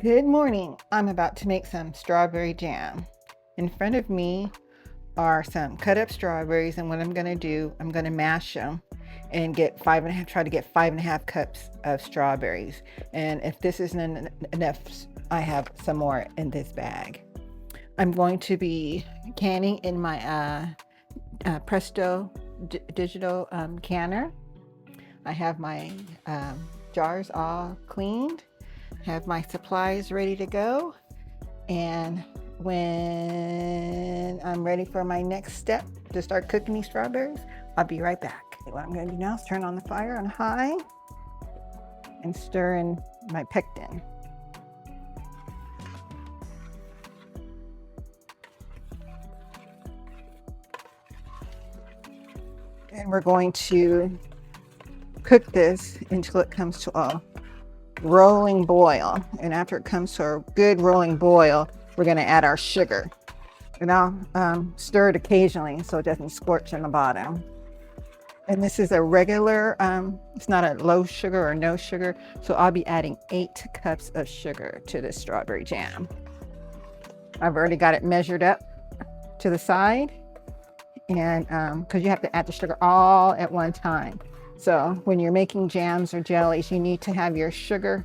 Good morning. I'm about to make some strawberry jam. In front of me are some cut up strawberries, and what I'm going to do, I'm going to mash them and try to get 5.5 cups of strawberries. And if this isn't enough, I have some more in this bag. I'm going to be canning in my Presto digital canner. I have my jars all cleaned, have my supplies ready to go, and when I'm ready for my next step to start cooking these strawberries, I'll be right back. What I'm going to do now is turn on the fire on high and stir in my pectin. And we're going to cook this until it comes to a rolling boil. And after it comes to a good rolling boil, we're going to add our sugar. And I'll stir it occasionally so it doesn't scorch in the bottom. And this is a regular, it's not a low sugar or no sugar. So I'll be adding 8 cups of sugar to this strawberry jam. I've already got it measured up to the side. And because you have to add the sugar all at one time. So when you're making jams or jellies, you need to have your sugar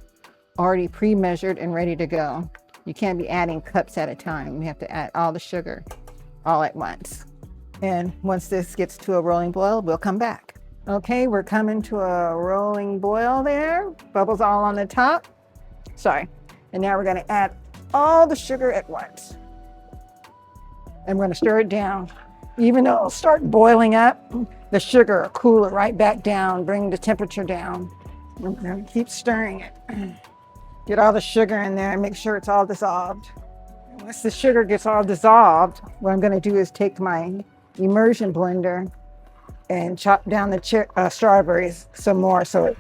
already pre-measured and ready to go. You can't be adding cups at a time. You have to add all the sugar all at once. And once this gets to a rolling boil, we'll come back. Okay, we're coming to a rolling boil there. Bubbles all on the top. Sorry. And now we're going to add all the sugar at once. And we're going to stir it down. Even though it'll start boiling up, the sugar will cool it right back down, bring the temperature down. We're going to keep stirring it. Get all the sugar in there and make sure it's all dissolved. Once the sugar gets all dissolved, what I'm going to do is take my immersion blender and chop down the strawberries some more. So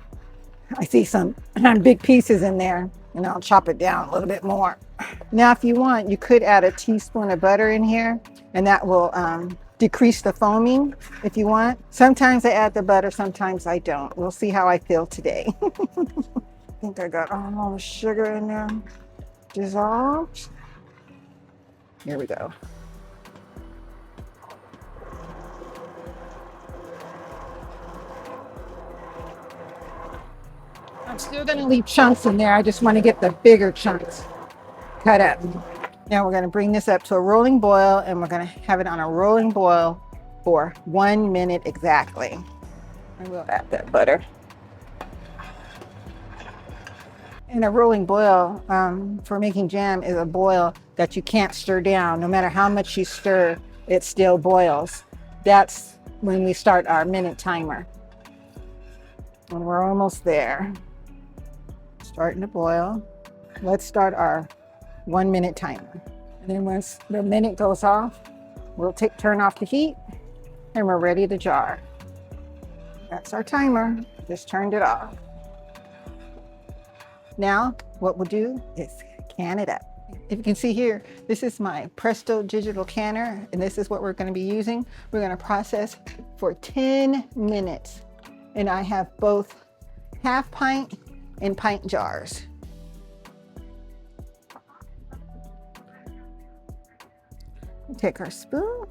I see some big pieces in there, and I'll chop it down a little bit more. Now, if you want, you could add a teaspoon of butter in here, and that will decrease the foaming if you want. Sometimes I add the butter, sometimes I don't. We'll see how I feel today. I think I got all the sugar in there dissolved. Here we go. I'm still going to leave chunks in there. I just want to get the bigger chunks cut up. Now we're going to bring this up to a rolling boil, and we're going to have it on a rolling boil for 1 minute exactly. And we'll add that butter. And a rolling boil for making jam is a boil that you can't stir down. No matter how much you stir, it still boils. That's when we start our minute timer. And we're almost there. Starting to boil. Let's start our 1 minute timer. And then once the minute goes off, we'll turn off the heat, and we're ready to jar. That's our timer. Just turned it off. Now, what we'll do is can it up. If you can see here, this is my Presto digital canner, and this is what we're going to be using. We're going to process for 10 minutes, and I have both half pint and pint jars. Take our spoon,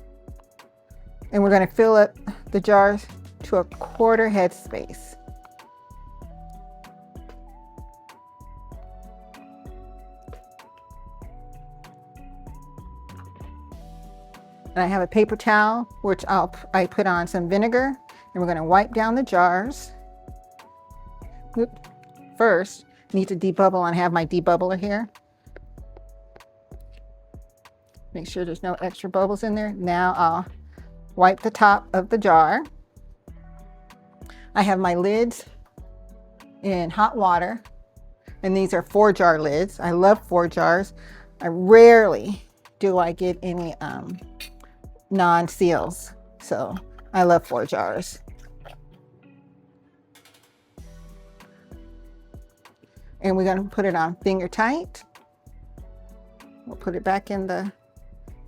and we're going to fill up the jars to a 1/4 head space. And I have a paper towel, which I put on some vinegar, and we're going to wipe down the jars. First, need to debubble, and I have my debubbler here. Make sure there's no extra bubbles in there. Now I'll wipe the top of the jar. I have my lids in hot water, and these are 4-jar lids. I love 4 jars. I rarely do I get any non-seals, so I love 4 jars. And we're going to put it on finger tight. We'll put it back in the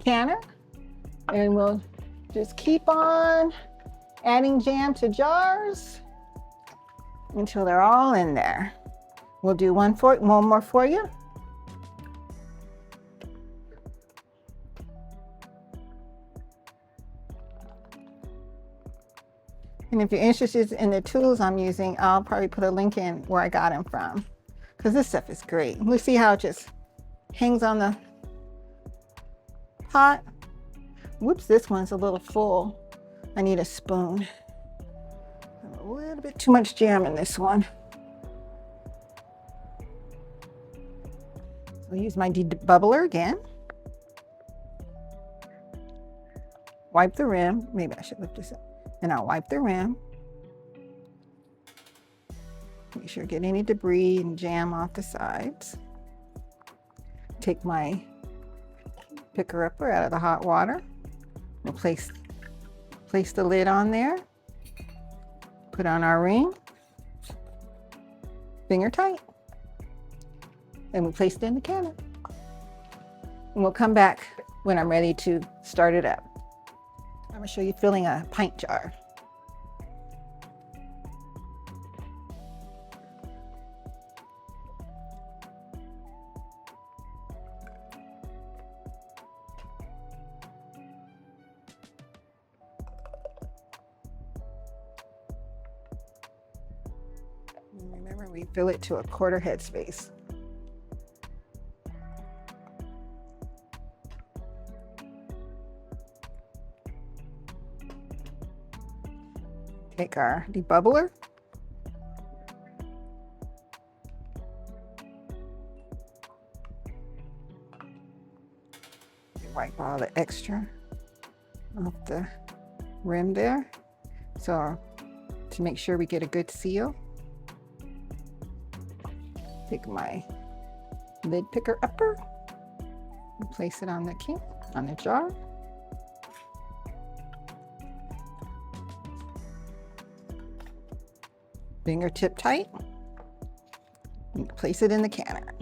canner, and we'll just keep on adding jam to jars until they're all in there. We'll do one more for you. And if you're interested in the tools I'm using, I'll probably put a link in where I got them from, because this stuff is great. Let's see how it just hangs on the pot. Whoops, this one's a little full. I need a spoon. A little bit too much jam in this one. I'll use my debubbler again. Wipe the rim. Maybe I should lift this up. And I'll wipe the rim. Make sure to get any debris and jam off the sides. Take my picker-upper out of the hot water. We'll place the lid on there. Put on our ring. Finger tight. And we place it in the canner. And we'll come back when I'm ready to start it up. I'm going to show you filling a pint jar. And remember, we fill it to a quarter head space. Take our debubbler. Wipe all the extra off the rim there. So to make sure we get a good seal, take my lid picker upper and place it on the jar. Fingertip tight, and place it in the canner.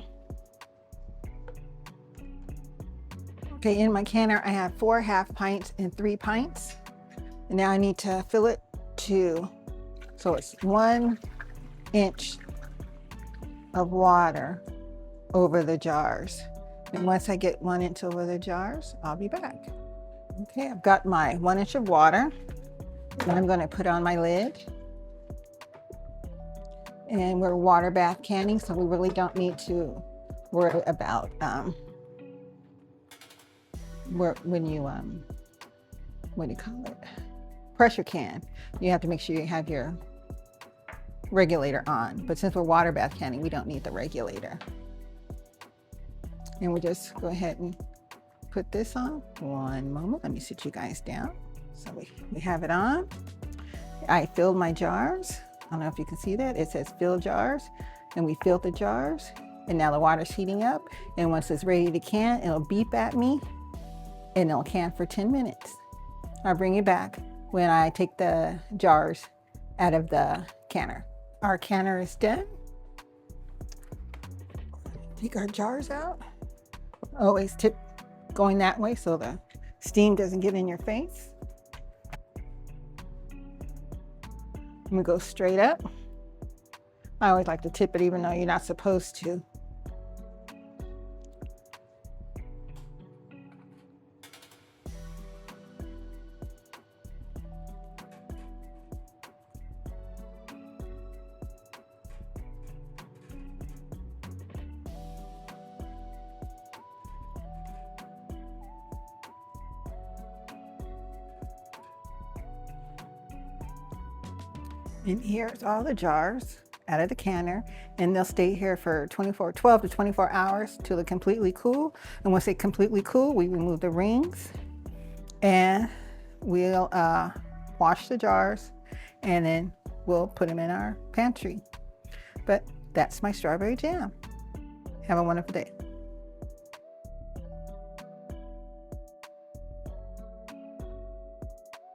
Okay, in my canner I have 4 half pints and 3 pints. And now I need to fill it so it's 1 inch of water over the jars. And once I get 1 inch over the jars, I'll be back. Okay, I've got my 1 inch of water, and I'm going to put on my lid. And we're water bath canning, so we really don't need to worry about when you what do you call it? Pressure can. You have to make sure you have your regulator on. But since we're water bath canning, we don't need the regulator. And we just go ahead and put this on. One moment, let me sit you guys down. So we have it on. I filled my jars. I don't know if you can see that. It says fill jars, and we filled the jars, and now the water's heating up, and once it's ready to can, it'll beep at me, and it'll can for 10 minutes. I'll bring you back when I take the jars out of the canner. Our canner is done. Take our jars out. Always tip going that way so the steam doesn't get in your face. I'm gonna go straight up. I always like to tip it even though you're not supposed to. And here's all the jars out of the canner, and they'll stay here for 12 to 24 hours till they're completely cool. And once they're completely cool, we remove the rings and we'll wash the jars, and then we'll put them in our pantry. But that's my strawberry jam. Have a wonderful day.